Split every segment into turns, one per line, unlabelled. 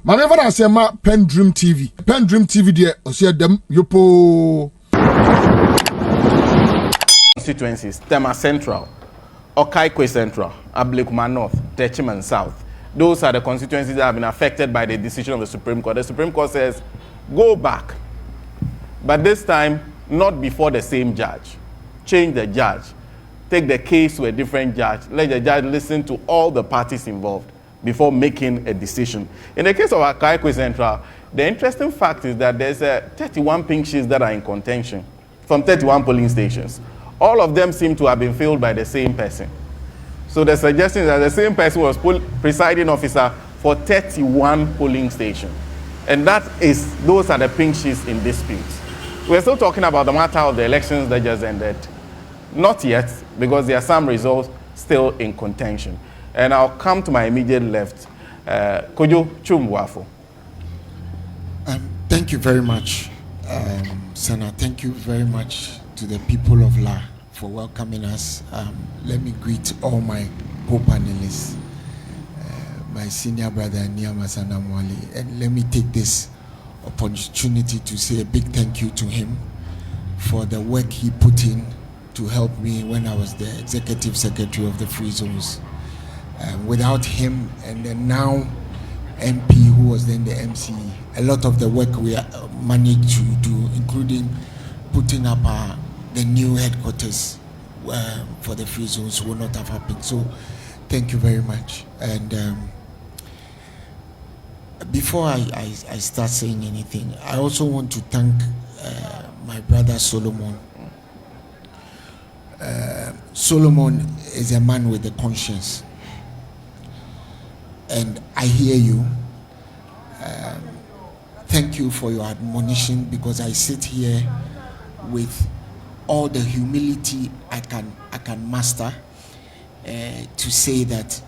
My never say ma PENDREAM TV. PENDREAM TV there. Osia dem yopo.
Constituencies: Tema Central, Okaikwe Central, Ablekuma North, Techiman South. Those are the constituencies that have been affected by the decision of the Supreme Court. The Supreme Court says, go back, but this time not before the same judge. Change the judge. Take the case to a different judge. Let the judge listen to all the parties involved before making a decision. In the case of Okaikwe Central, the interesting fact is that there's 31 pink sheets that are in contention from 31 polling stations. All of them seem to have been filled by the same person. So the suggestion is that the same person was presiding officer for 31 polling stations. And those are the pink sheets in dispute. We're still talking about the matter of the elections that just ended. Not yet, because there are some results still in contention. And I'll come to my immediate left. Kojo Twum Boafo.
Thank you very much, Senator. Thank you very much to the people of La for welcoming us. Let me greet all my co-panelists, my senior brother Niyama Sanamwali, and let me take this opportunity to say a big thank you to him for the work he put in to help me when I was the executive secretary of the Free Zones. Without him and the now MP who was then the MC, a lot of the work we managed to do, including putting up the new headquarters for the Free Zones, would not have happened. So thank you very much. And before I start saying anything, I also want to thank my brother Solomon. Solomon is a man with a conscience, and I hear you. Thank you for your admonition, because I sit here with all the humility I can master to say that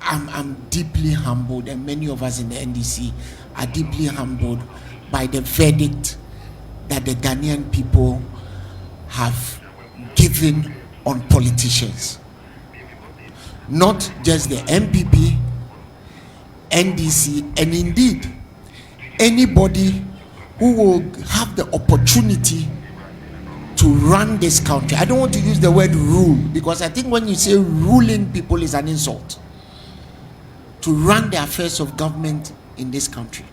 I'm deeply humbled, and many of us in the NDC are deeply humbled by the verdict that the Ghanaian people have given on politicians. Not just the MPP, NDC, and indeed anybody who will have the opportunity to run this country. I don't want to use the word rule, because I think when you say ruling people is an insult. To run the affairs of government in this country.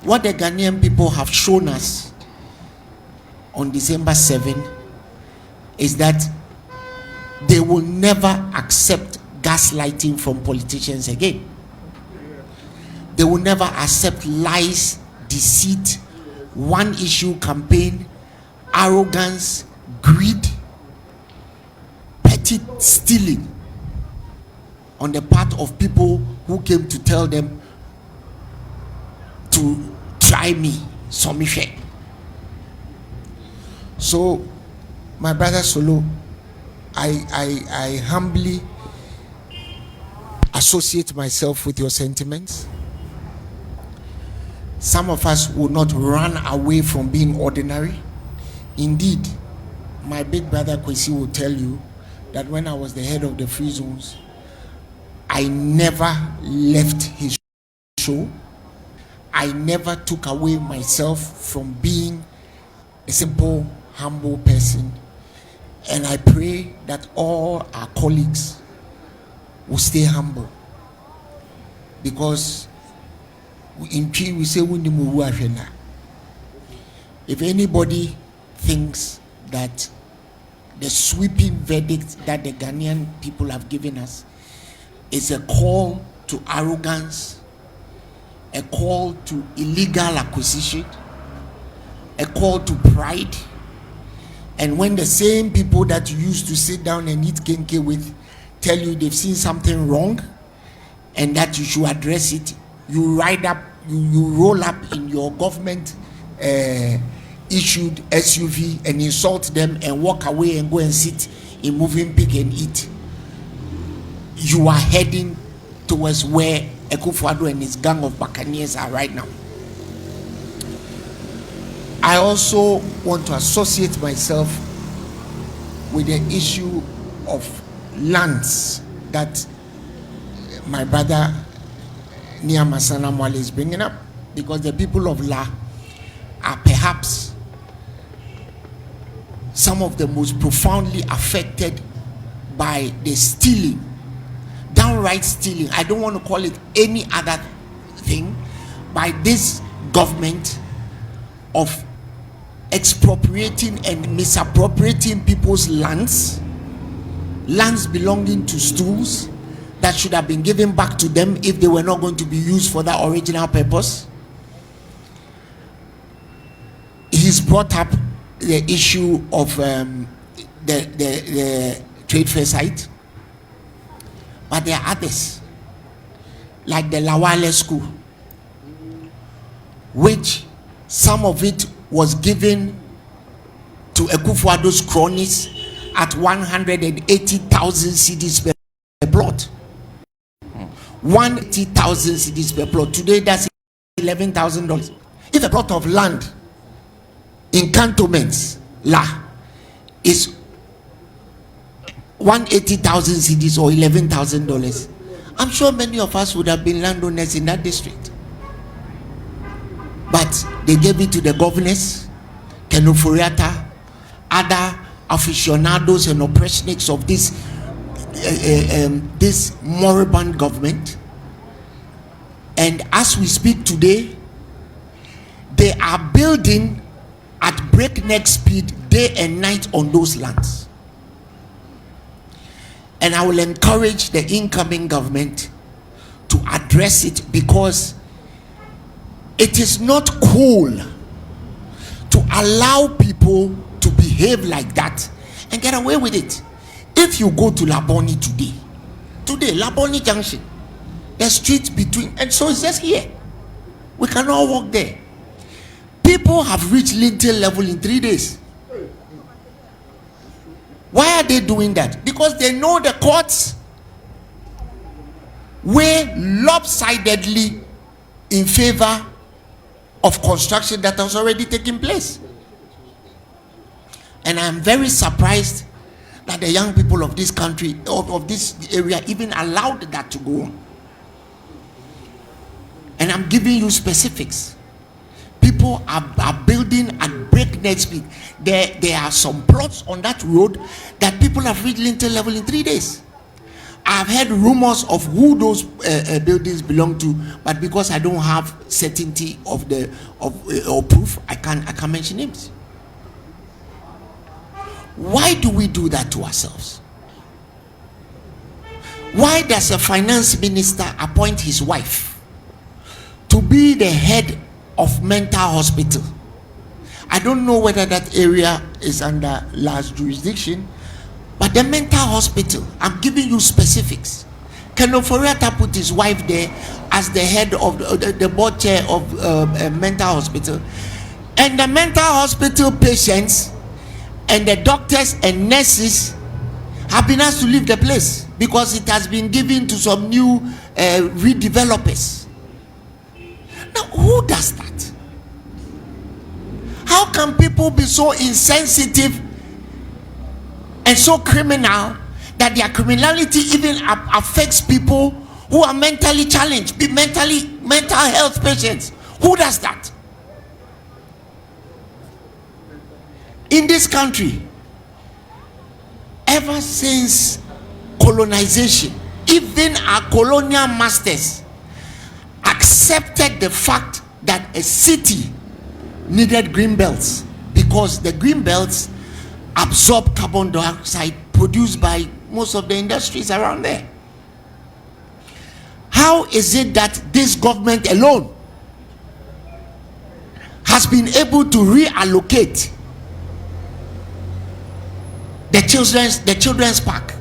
What the Ghanaian people have shown us on December 7 is that they will never accept gaslighting from politicians again. They will never accept lies, deceit, one issue campaign, arrogance, greed, petty stealing on the part of people who came to tell them to try me, submission. So, my brother Solo, I humbly associate myself with your sentiments. Some of us will not run away from being ordinary. Indeed, my big brother Kwesi will tell you that when I was the head of the Free Zones, I never left his show. I never took away myself from being a simple, humble person. And I pray that all our colleagues will stay humble. Because in Chi we say, if anybody thinks that the sweeping verdict that the Ghanaian people have given us is a call to arrogance, a call to illegal acquisition, a call to pride, and when the same people that you used to sit down and eat kenke with tell you they've seen something wrong and that you should address it, you ride up, you roll up in your government issued SUV and insult them and walk away and go and sit in moving pig and eat. You are heading towards where Akufo-Addo and his gang of buccaneers are right now. I also want to associate myself with the issue of lands that my brother Niamasana Mwale is bringing up, because the people of La are perhaps some of the most profoundly affected by the stealing, downright stealing. I don't want to call it any other thing, by this government of expropriating and misappropriating people's lands belonging to stools that should have been given back to them if they were not going to be used for that original purpose. He's brought up the issue of the trade fair site, but there are others, like the Lawale school, which some of it was given to Akufo-Addo's cronies at 180,000 cedis per plot. 180,000 cedis per plot. Today that's $11,000. If a plot of land in cantonments is 180,000 cedis or $11,000, I'm sure many of us would have been landowners in that district. But they gave it to the governors, Kenoforiata, other aficionados and oppressionists of this moribund government. And as we speak today, they are building at breakneck speed day and night on those lands. And I will encourage the incoming government to address it, because it is not cool to allow people to behave like that and get away with it. If you go to Laboni today, Laboni Junction, the street between, and so it's just here. We cannot walk there. People have reached lintel level in 3 days. Why are they doing that? Because they know the courts weigh lopsidedly in favor of construction that has already taken place. And I'm very surprised that the young people of this country, of this area, even allowed that to go on. And I'm giving you specifics. People are building at breakneck speed. There are some plots on that road that people have reached lintel level in 3 days. I've heard rumors of who those buildings belong to, but because I don't have certainty of or proof, I can't mention names. Why do we do that to ourselves? Why does a finance minister appoint his wife to be the head of mental hospital? I don't know whether that area is under last jurisdiction, but the mental hospital, I'm giving you specifics. Kenoforiata put his wife there as the head of the board chair of a mental hospital, and the mental hospital patients and the doctors and nurses have been asked to leave the place because it has been given to some new redevelopers. Now, who does that? How can people be so insensitive and so criminal that their criminality even affects people who are mentally challenged, mental health patients? Who does that? In this country, ever since colonization, even our colonial masters accepted the fact that a city needed green belts, because the green belts absorb carbon dioxide produced by most of the industries around there. How is it that this government alone has been able to reallocate the children's park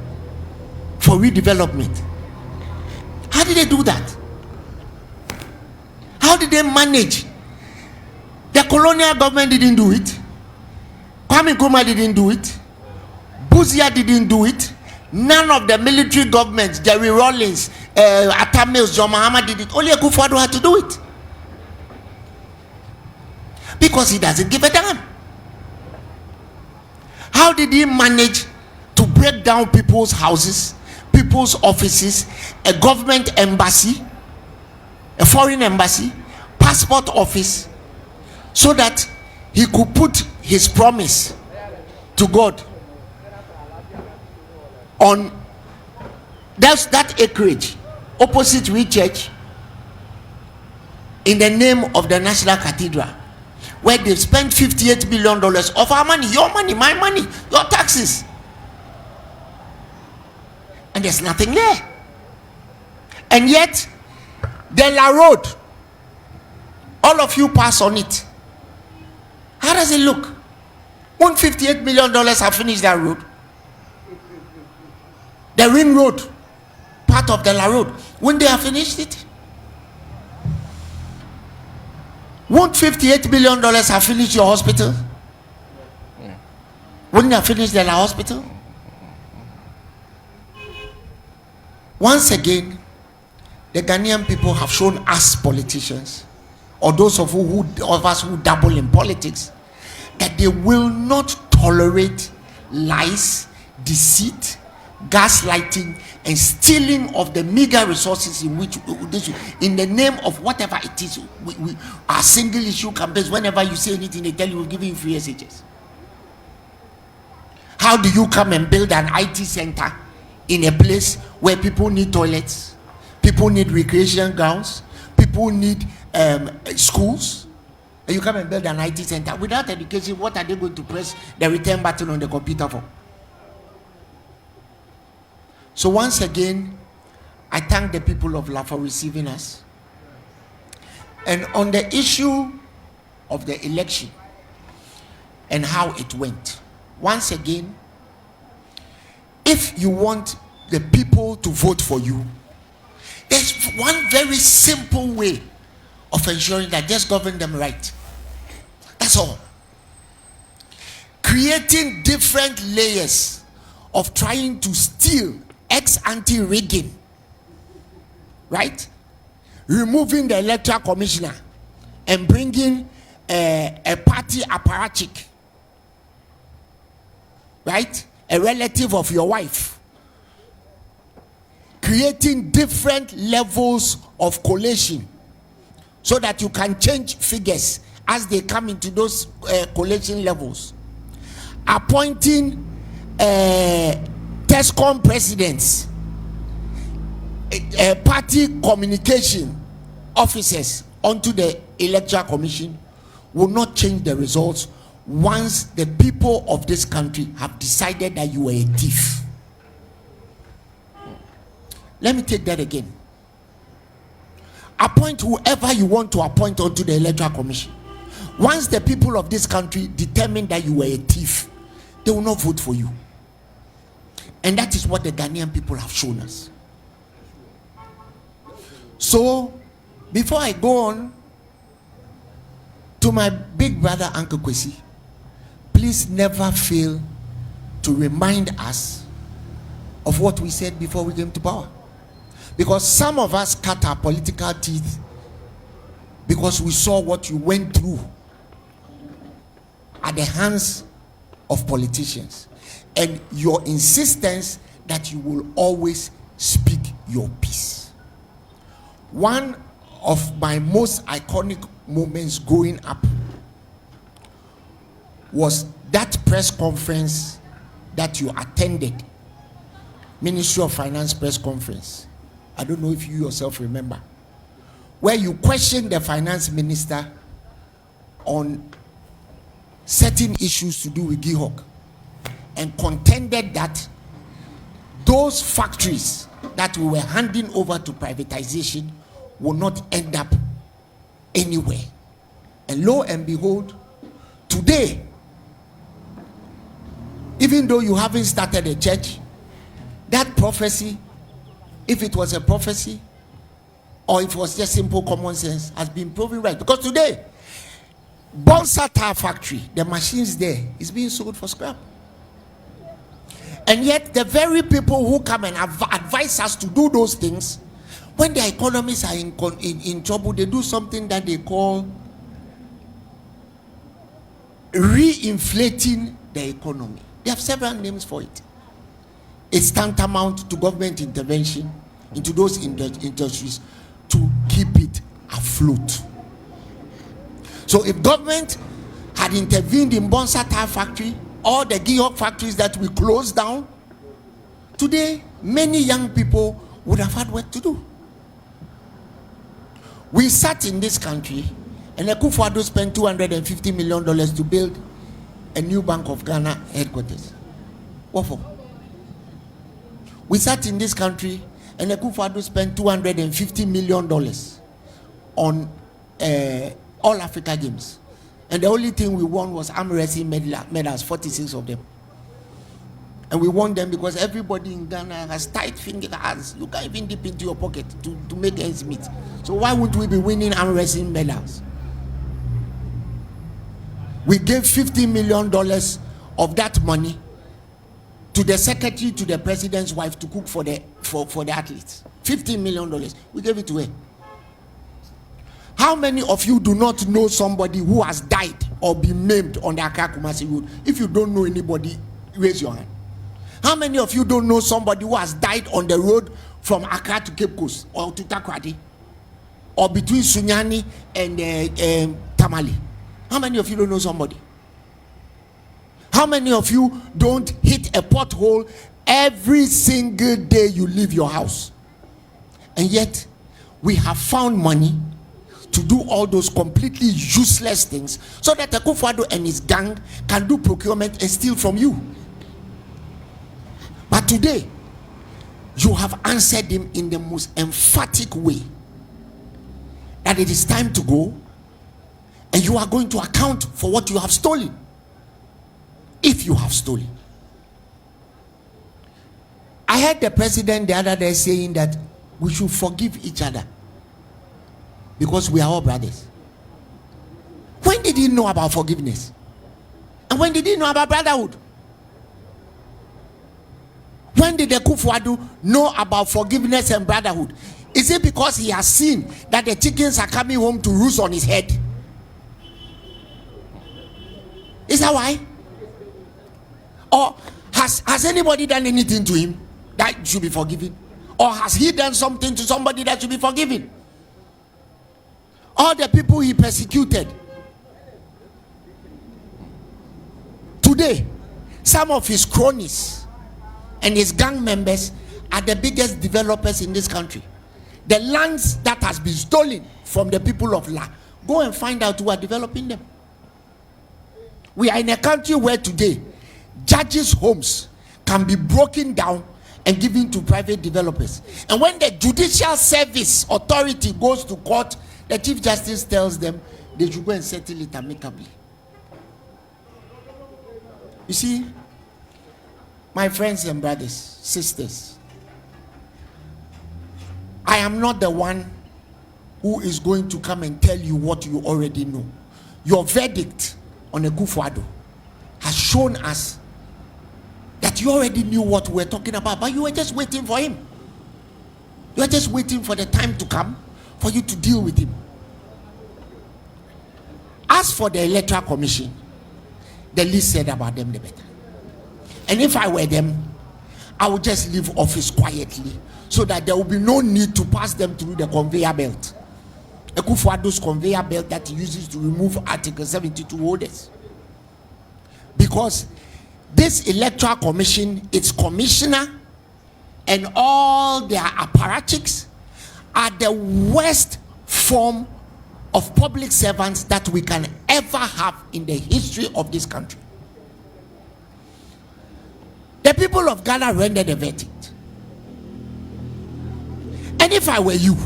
for redevelopment? How did they do that? How did they manage? The colonial government didn't do it. Kwame Nkrumah didn't do it. Buzia didn't do it. None of the military governments, Jerry Rawlings, Atta Mills, John Mahama did it. Only Akufo-Addo had to do it. Because he doesn't give a damn. How did he manage to break down people's houses, people's offices, a government embassy, a foreign embassy, passport office, so that he could put his promise to God on that acreage opposite we church in the name of the National Cathedral, where they've spent $58 billion of our money, your money, my money, your taxes, and there's nothing there. And yet the La Road, all of you pass on it. How does it look? Won't $58 million have finished that road? The Ring Road, part of the La Road, wouldn't they have finished it? Won't $58 billion have finished your hospital? Wouldn't they have finished the La Hospital? Once again, the Ghanaian people have shown us politicians, or those of us who dabble in politics, that they will not tolerate lies, deceit, gaslighting, and stealing of the meager resources in which in the name of whatever it is. We are single issue campaigns. Whenever you say anything, they tell you we're giving free SHS. How do you come and build an IT center in a place where people need toilets, people need recreation grounds, people need schools, and you come and build an IT center without education? What are they going to press the return button on the computer for? So once again, I thank the people of La for receiving us. And on the issue of the election and how it went, once again, if you want the people to vote for you, there's one very simple way of ensuring that, just govern them right. That's all. Creating different layers of trying to steal ex-ante rigging, right? Removing the electoral commissioner and bringing a party apparatchik, right? A relative of your wife. Creating different levels of collation so that you can change figures as they come into those collation levels. Appointing TESCOM presidents, party communication officers onto the Electoral Commission will not change the results once the people of this country have decided that you are a thief. Let me take that again. Appoint whoever you want to appoint onto the Electoral Commission. Once the people of this country determine that you are a thief, they will not vote for you. And that is what the Ghanaian people have shown us. So, before I go on to my big brother, Uncle Kwesi, please never fail to remind us of what we said before we came to power. Because some of us cut our political teeth because we saw what you went through at the hands of politicians, and your insistence that you will always speak your piece. One of my most iconic moments growing up was that press conference that you attended, Ministry of Finance press conference. I don't know if you yourself remember, where you questioned the finance minister on certain issues to do with GIHOC, and contended that those factories that we were handing over to privatization will not end up anywhere. And lo and behold, today, even though you haven't started a church, that prophecy, if it was a prophecy or if it was just simple common sense, has been proven right. Because today, Bonsa Tire Factory, the machines there, is being sold for scrap. And yet the very people who come and advise us to do those things, when the economies are in trouble, they do something that they call re-inflating the economy. They have several names for it. It's tantamount to government intervention into those industries to keep it afloat. So if government had intervened in Bonsa Tire Factory, all the Georg factories that we closed down, today many young people would have had work to do. We sat in this country and Akufo-Addo spent $250 million to build a new Bank of Ghana headquarters. What for? We sat in this country and Akufo-Addo spent $250 million on All Africa Games. And the only thing we won was arm wrestling medals, 46 of them. And we won them because everybody in Ghana has tight fingers. You can't even dip into your pocket to make ends meet. So why wouldn't we be winning arm wrestling medals? We gave $50 million of that money to the secretary to the president's wife to cook for the athletes. $15 million. We gave it to her. How many of you do not know somebody who has died or been maimed on the Accra Kumasi road? If you don't know anybody, raise your hand. How many of you don't know somebody who has died on the road from Accra to Cape Coast or to Takoradi or between Sunyani and Tamale? How many of you don't know somebody? How many of you don't hit a pothole every single day you leave your house? And yet, we have found money to do all those completely useless things so that Akufo-Addo and his gang can do procurement and steal from you. But today, you have answered him in the most emphatic way that it is time to go and you are going to account for what you have stolen. If you have stolen. I heard the president the other day saying that we should forgive each other because we are all brothers. When did he know about forgiveness? And when did he know about brotherhood? When did the Akufo-Addo know about forgiveness and brotherhood? Is it because he has seen that the chickens are coming home to roost on his head? Is that why? Or has anybody done anything to him that should be forgiven? Or has he done something to somebody that should be forgiven? All the people he persecuted. Today, some of his cronies and his gang members are the biggest developers in this country. The lands that has been stolen from the people of La, go and find out who are developing them. We are in a country where today judges' homes can be broken down and given to private developers. And when the judicial service authority goes to court, the Chief Justice tells them they should go and settle it amicably. You see, my friends and brothers, sisters, I am not the one who is going to come and tell you what you already know. Your verdict on Akufo-Addo has shown us that you already knew what we're talking about, but you were just waiting for him. You were just waiting for the time to come for you to deal with him. As for the Electoral Commission, the least said about them, the better. And if I were them, I would just leave office quietly so that there will be no need to pass them through the conveyor belt. Akufo-Addo's conveyor belt that he uses to remove Article 72 holders. Because this Electoral Commission, its commissioner, and all their apparatchiks are the worst form of public servants that we can ever have in the history of this country. The people of Ghana rendered a verdict. And if I were you,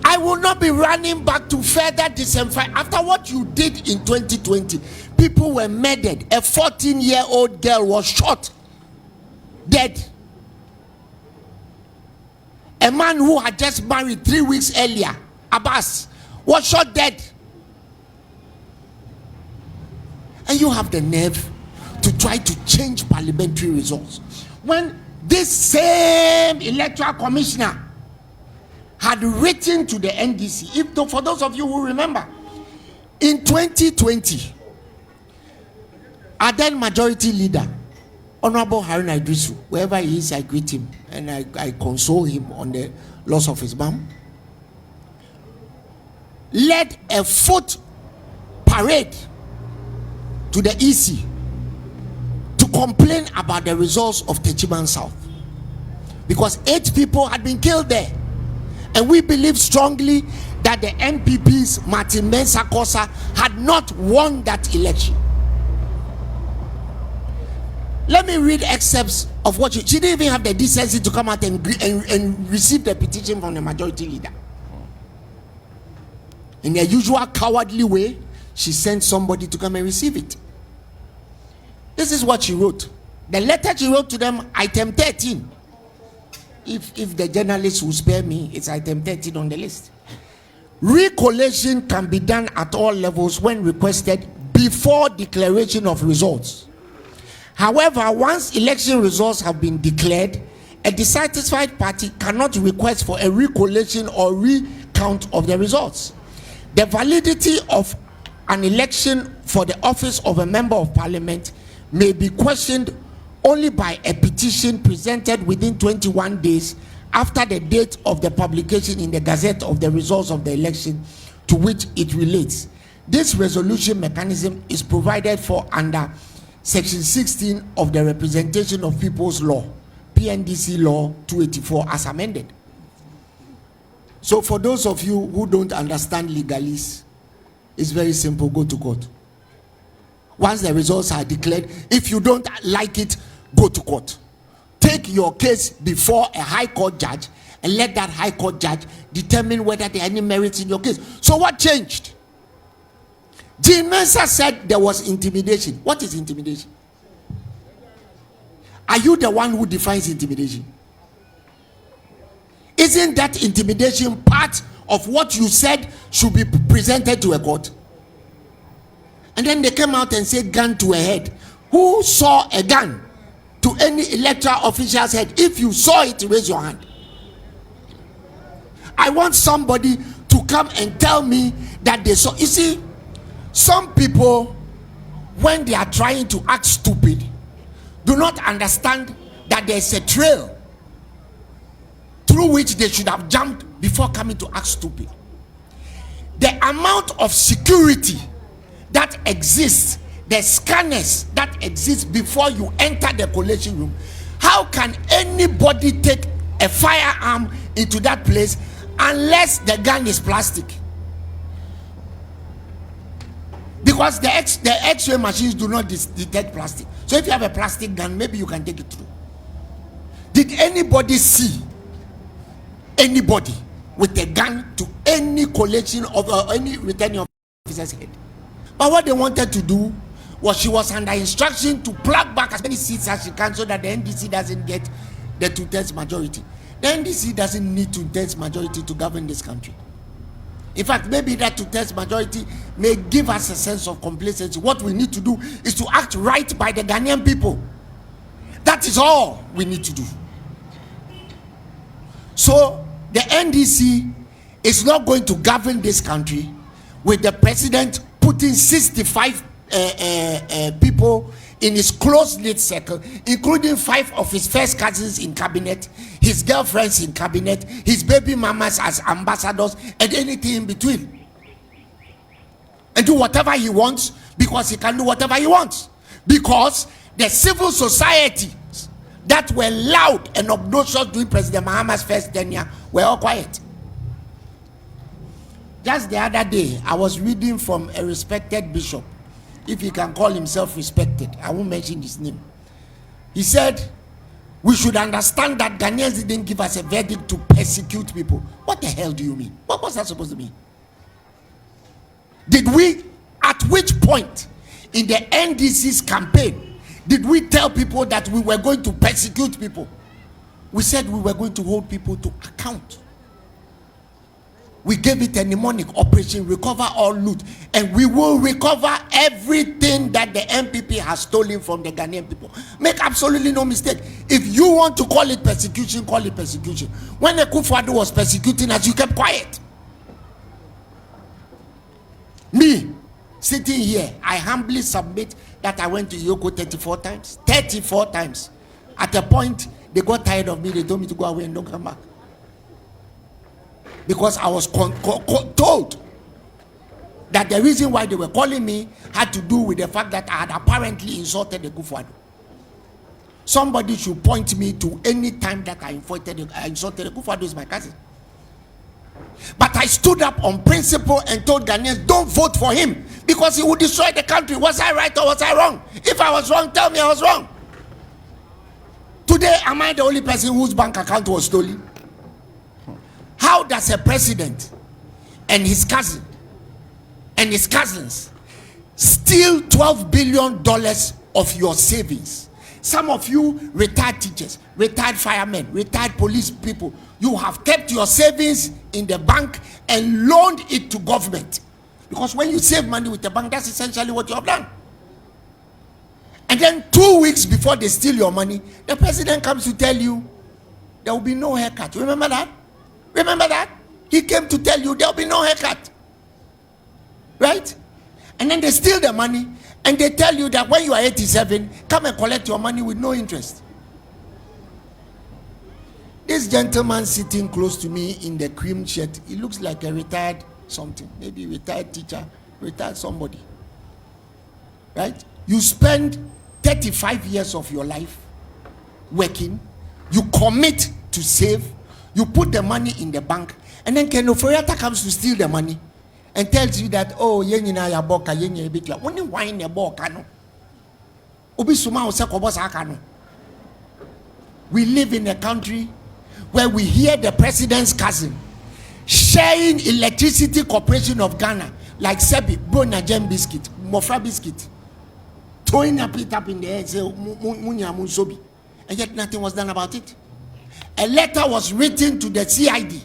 I will not be running back to further disenfranchise. After what you did in 2020, people were murdered. A 14-year-old girl was shot dead. A man who had just married 3 weeks earlier, Abbas, was shot dead. And you have the nerve to try to change parliamentary results when this same electoral commissioner had written to the NDC. For those of you who remember, in 2020, our then majority leader, Honorable Haruna Idrisu, wherever he is, I greet him and I console him on the loss of his mom, led a foot parade to the EC to complain about the results of Techiman South, because 8 people had been killed there. And we believe strongly that the MPP's Martin Mensah Kosa had not won that election. Let me read excerpts of what she didn't even have the decency to come out and receive the petition from the majority leader. In the usual cowardly way, she sent somebody to come and receive it. This is what she wrote. The letter she wrote to them, item 13. If the journalists will spare me, it's item 13 on the list. Recollation can be done at all levels when requested before declaration of results. However, once election results have been declared, a dissatisfied party cannot request for a recollation or recount of the results. The validity of an election for the office of a member of parliament may be questioned only by a petition presented within 21 days after the date of the publication in the Gazette of the results of the election to which it relates. This resolution mechanism is provided for under Section 16 of the Representation of People's Law, PNDC Law 284 as amended. So for those of you who don't understand legalese, it's very simple: go to court. Once the results are declared, if you don't like it, go to court. Take your case before a high court judge and let that high court judge determine whether there are any merits in your case. So what changed? Jean Mensah said there was intimidation. What is intimidation? Are you the one who defines intimidation? Isn't that intimidation part of what you said should be presented to a court? And then they came out and said gun to a head. Who saw a gun to any electoral official's head? If you saw it, raise your hand. I want somebody to come and tell me that they saw. You see, some people, when they are trying to act stupid, do not understand that there's a trail through which they should have jumped before coming to act stupid. The amount of security that exists, the scanners that exist before you enter the collation room, how can anybody take a firearm into that place unless the gun is plastic? Because the X-ray machines do not detect plastic. So if you have a plastic gun, maybe you can take it through. Did anybody see anybody with a gun to any collation of any returning officer's head? But what they wanted to do was, she was under instruction to plug back as many seats as she can so that the NDC doesn't get the 2/3 majority. The NDC doesn't need 2/3 majority to govern this country. In fact, maybe that 2/3 majority may give us a sense of complacency. What we need to do is to act right by the Ghanaian people. That is all we need to do. So the NDC is not going to govern this country with the president putting 65 people in his close-knit circle, including 5 of his first cousins in cabinet, his girlfriends in cabinet, his baby mamas as ambassadors, and anything in between. And do whatever he wants, because he can do whatever he wants. Because the civil society that were loud and obnoxious during President Mahama's first tenure were all quiet. Just the other day, I was reading from a respected bishop, if he can call himself respected. I won't mention his name. He said, we should understand that Ghanaians didn't give us a verdict to persecute people. What the hell do you mean? What was that supposed to mean? Did we, at which point in the NDC's campaign, did we tell people that we were going to persecute people? We said we were going to hold people to account. We gave it a mnemonic: Operation Recover All Loot, and we will recover everything that the MPP has stolen from the Ghanaian people. Make absolutely no mistake. If you want to call it persecution, call it persecution. When Akufo-Addo was persecuting us, you kept quiet. Me, sitting here, I humbly submit that I went to Yoko 34 times. 34 times. At a point, they got tired of me. They told me to go away and don't come back. Because I was told that the reason why they were calling me had to do with the fact that I had apparently insulted the Akufo-Addo. Somebody should point me to any time that I insulted the Akufo-Addo is my cousin. But I stood up on principle and told Ghanaians, don't vote for him because he would destroy the country. Was I right or was I wrong? If I was wrong, tell me I was wrong. Today, am I the only person whose bank account was stolen? How does a president and his cousin and his cousins steal $12 billion of your savings? Some of you retired teachers, retired firemen, retired police people, you have kept your savings in the bank and loaned it to government. Because when you save money with the bank, that's essentially what you have done. And then 2 weeks before they steal your money, the president comes to tell you there will be no haircut. Remember that? Remember that? He came to tell you there will be no haircut. Right? And then they steal the money and they tell you that when you are 87, come and collect your money with no interest. This gentleman sitting close to me in the cream shirt, he looks like a retired something, maybe retired teacher, retired somebody. Right? You spend 35 years of your life working, you commit to save, you put the money in the bank, and then Ken Oforiatta comes to steal the money and tells you that, oh, yenina ya boka, yenye ebitua. When you wine a boka, no. Obi suma ose kobosa akano. We live in a country where we hear the president's cousin sharing Electricity Corporation of Ghana like Sebi, Brona Gem Biscuit, Mofra Biscuit, throwing it up in the air, say, Munya Munsobi. And yet nothing was done about it. A letter was written to the CID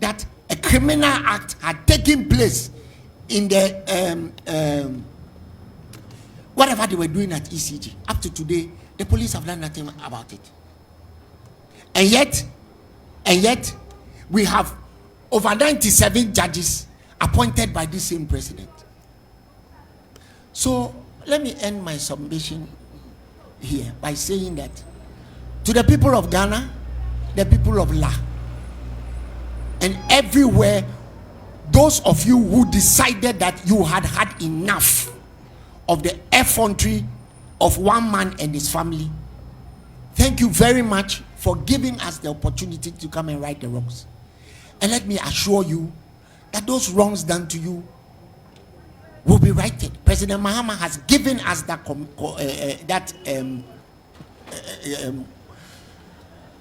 that a criminal act had taken place in the whatever they were doing at ECG. Up to today, the police have done nothing about it. And yet, we have over 97 judges appointed by this same president. So let me end my submission here by saying that to the people of Ghana, the people of La, and everywhere, those of you who decided that you had had enough of the effrontery of one man and his family, thank you very much for giving us the opportunity to come and right the wrongs. And let me assure you that those wrongs done to you will be righted. President Mahama has given us that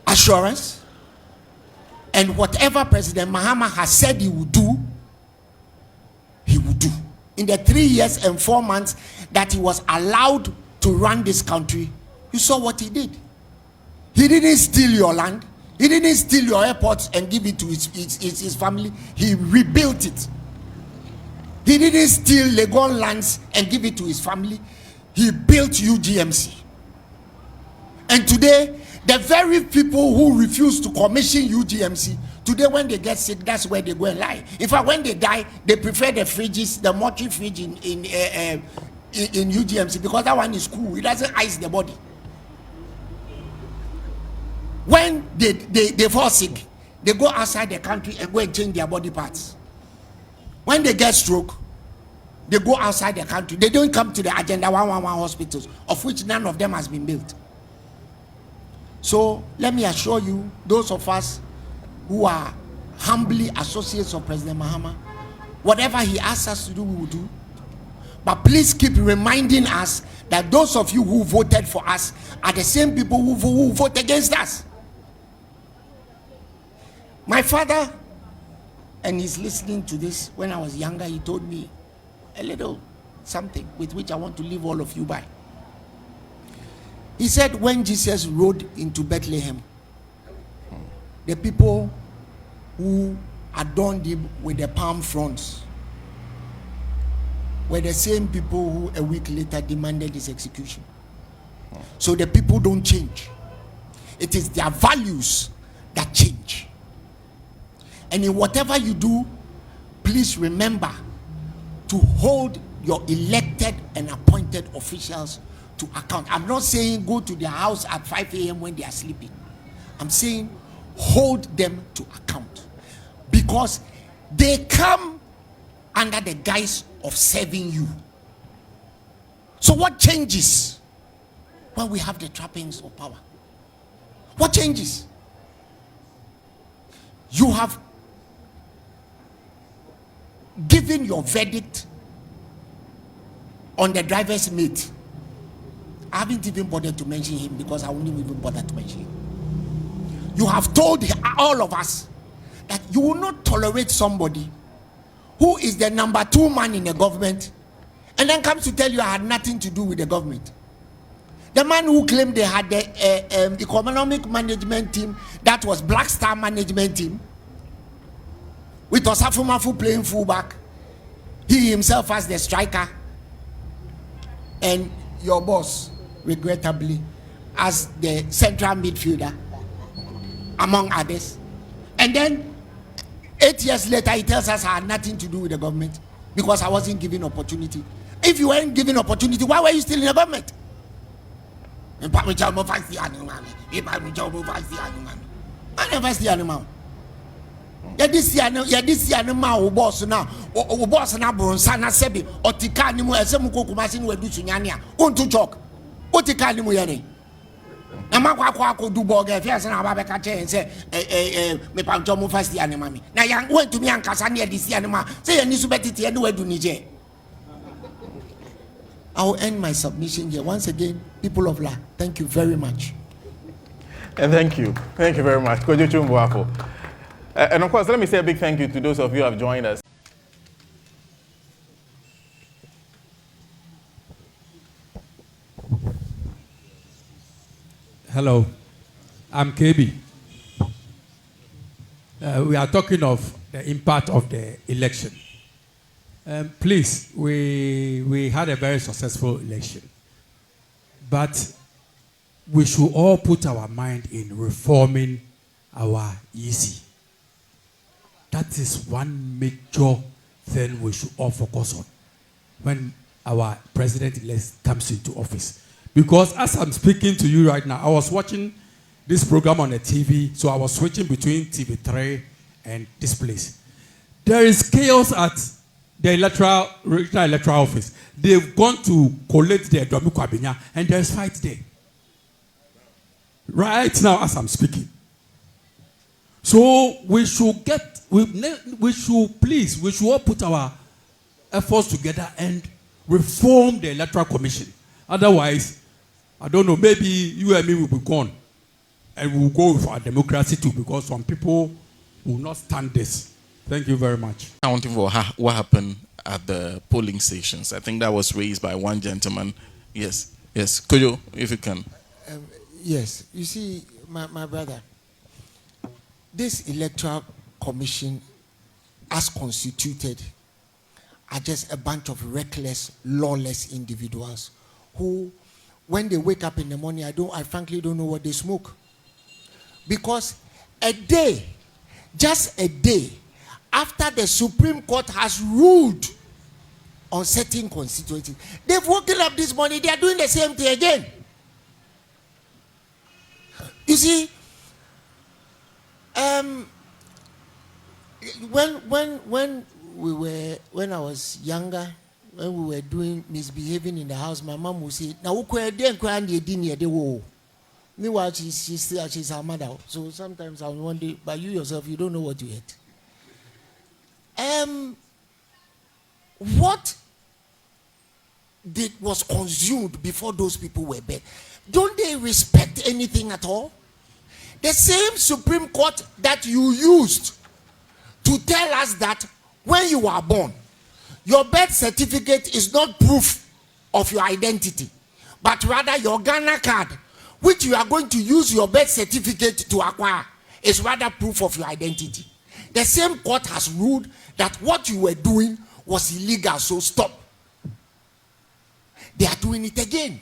assurance, and whatever President Mahama has said he will do, he will do. In the 3 years and 4 months that he was allowed to run this country, you saw what he did. He didn't steal your land. He didn't steal your airports and give it to his family. He rebuilt it. He didn't steal Legon lands and give it to his family. He built UGMC. And today, the very people who refuse to commission UGMC, today when they get sick, that's where they go and lie. In fact, when they die, they prefer the fridges, the mortuary fridge in UGMC, because that one is cool. It doesn't ice the body. When they fall sick, they go outside the country and go and change their body parts. When they get stroke, they go outside the country. They don't come to the Agenda 111 hospitals, of which none of them has been built. So let me assure you, those of us who are humbly associates of President Mahama, whatever he asks us to do, we will do. But please keep reminding us that those of you who voted for us are the same people who vote against us. My father, and he's listening to this, when I was younger, he told me a little something with which I want to leave all of you by. He said when Jesus rode into Bethlehem, the people who adorned him with the palm fronds were the same people who a week later demanded his execution. So the people don't change. It is their values that change. And in whatever you do, please remember to hold your elected and appointed officials to account. I'm not saying go to their house at 5 a.m. when they are sleeping. I'm saying hold them to account, because they come under the guise of serving you. So what changes when we have the trappings of power? What changes? You have given your verdict on the driver's mate. I haven't even bothered to mention him because I won't even bother to mention him. You have told all of us that you will not tolerate somebody who is the number 2 man in the government and then comes to tell you I had nothing to do with the government. The man who claimed they had the economic management team, that was Black Star management team, with Osafumafu playing fullback, he himself as the striker, and your boss, regrettably, as the central midfielder, among others. And then 8 years later, he tells us I had nothing to do with the government because I wasn't given opportunity. If you weren't given opportunity, why were you still in the government? I never see animal. This animal boss now, boss now, Bronsana Sebi, or Tikanimu, and some Kumasin will do Sunyania, on to talk. What Tikanimu Yane? Amako do bog, if yes, and Abakache and say, me Panjomo fast the animal. Now, young went to me and Casania, this animal, say, and you bet it anywhere to Niger. I will end my submission here. Once again, people of La, thank you very much.
And thank you very much. Boafo. And of course, let me say a big thank you to those of you who have joined us.
Hello, I'm KB. We are talking of the impact of the election. Please, we had a very successful election, but we should all put our mind in reforming our EC. That is one major thing we should all focus on when our president-elect comes into office. Because as I'm speaking to you right now, I was watching this program on the TV, so I was switching between TV3 and this place. There is chaos at the regional electoral office. They've gone to collect their Domi Kwabinya, and there's fight there. Right now, as I'm speaking. So we should all put our efforts together and reform the Electoral Commission. Otherwise, I don't know, maybe you and me will be gone. And we'll go with our democracy too, because some people will not stand this. Thank you very much.
Accounting for what happened at the polling stations. I think that was raised by one gentleman. Yes. Kojo, if you can.
Yes. You see, my brother, this Electoral Commission, as constituted, are just a bunch of reckless, lawless individuals who, when they wake up in the morning, I frankly don't know what they smoke. Because just a day, after the Supreme Court has ruled on certain constituencies, they've woken up this morning, they are doing the same thing again. You see, when I was younger, when we were misbehaving in the house, my mom would say, "Now meanwhile, she's her mother. So sometimes I wonder, but you yourself, you don't know what you ate. What was consumed before those people were born? Don't they respect anything at all? The same Supreme Court that you used to tell us that when you were born, your birth certificate is not proof of your identity, but rather your Ghana card, which you are going to use your birth certificate to acquire, is rather proof of your identity. The same court has ruled that what you were doing was illegal, so stop. They are doing it again.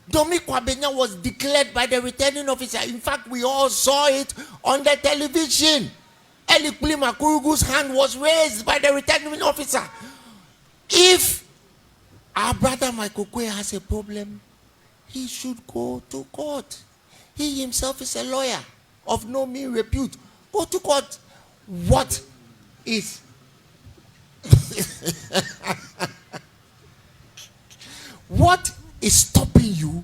Domi Kwabenya was declared by the returning officer. In fact, we all saw it on the television. Eli Makurugu's hand was raised by the returning officer. If our brother Michael Kwe has a problem, he should go to court. He himself is a lawyer of no mean repute. Go to court. What is What is stopping you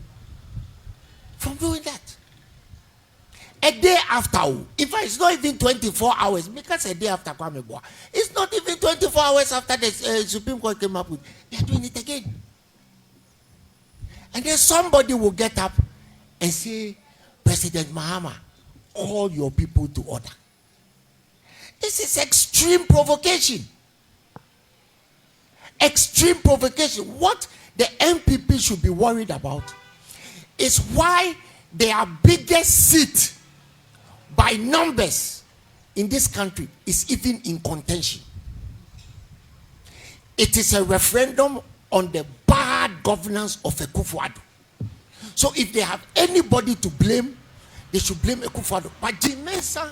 from doing that? A day after, in fact, it's not even 24 hours, because a day after Kwame Boa, it's not even 24 hours after the Supreme Court came up with, they're doing it again. And then somebody will get up and say, President Mahama, call your people to order. This is extreme provocation. Extreme provocation. What the MPP should be worried about is why their biggest seat by numbers in this country is even in contention. It is a referendum on the bad governance of Akufo-Addo. So if they have anybody to blame, they should blame Akufo-Addo. But Jim Mensah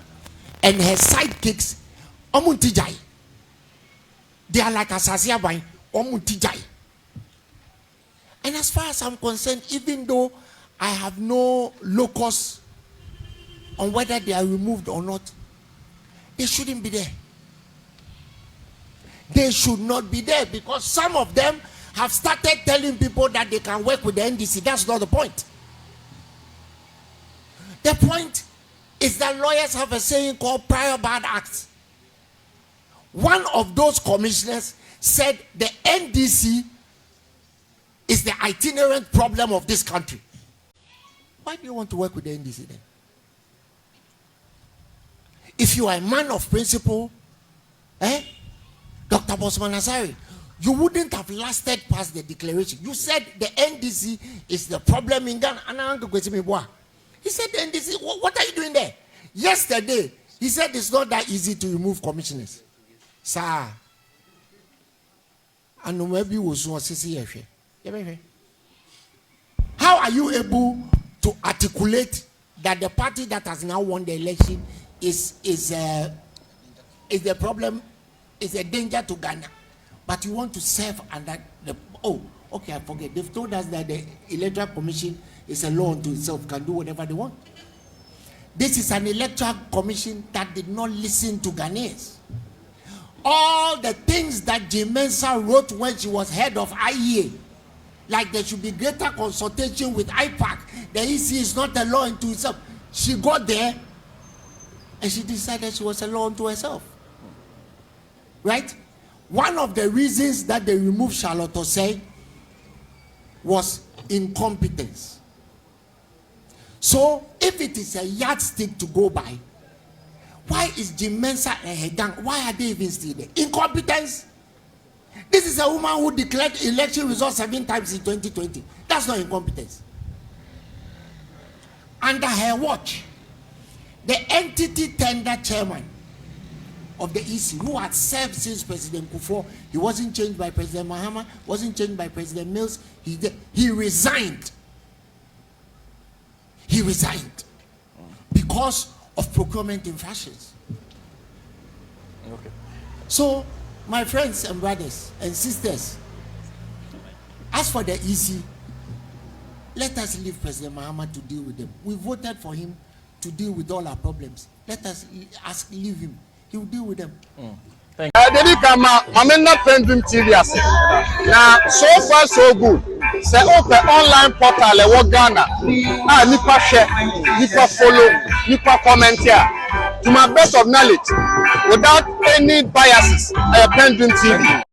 and her sidekicks, Omuntijai, they are like Asasia Bine, Omuntijai. And as far as I'm concerned, even though I have no locus on whether they are removed or not, they shouldn't be there. They should not be there, because some of them have started telling people that they can work with the NDC. That's not the point. The point is that lawyers have a saying called prior bad acts. One of those commissioners said the NDC is the itinerant problem of this country. Why do you want to work with the NDC then? If you are a man of principle, Dr. Bosman Asari, you wouldn't have lasted past the declaration. You said the NDC is the problem in Ghana. He said the NDC, what are you doing there? Yesterday, he said it's not that easy to remove commissioners. Sir, and maybe was how are you able to articulate that the party that has now won the election is the problem, is a danger to Ghana, but you want to serve under the I forget. They've told us that the Electoral Commission is a law unto itself, can do whatever they want. This is an Electoral Commission that did not listen to Ghanaians. All the things that Jim Mensah wrote when she was head of IEA, like there should be greater consultation with IPAC, the EC is not a law unto itself. She got there and she decided she was a law unto herself. Right? One of the reasons that they removed Charlotte Osei was incompetence. So if it is a yardstick to go by, why is Jim Mensah and her gang, why are they even still there? Incompetence. This is a woman who declared election results 7 times in 2020. That's not incompetence. Under her watch, the entity tender chairman of the EC, who had served since President Kufuor, he wasn't changed by President Mahama, wasn't changed by President Mills, he resigned. He resigned because of procurement infractions.
Okay.
So, my friends and brothers and sisters, as for the EC, let us leave President Mahama to deal with them. We voted for him to deal with all our problems. Let us leave him. He will deal with them.
Thank you.
PENDREAM TV. Now, so far so good. Say open online portal e Ghana. Nipa share, nipa follow, nipa comment here. To my best of knowledge, without any biases, PENDREAM TV.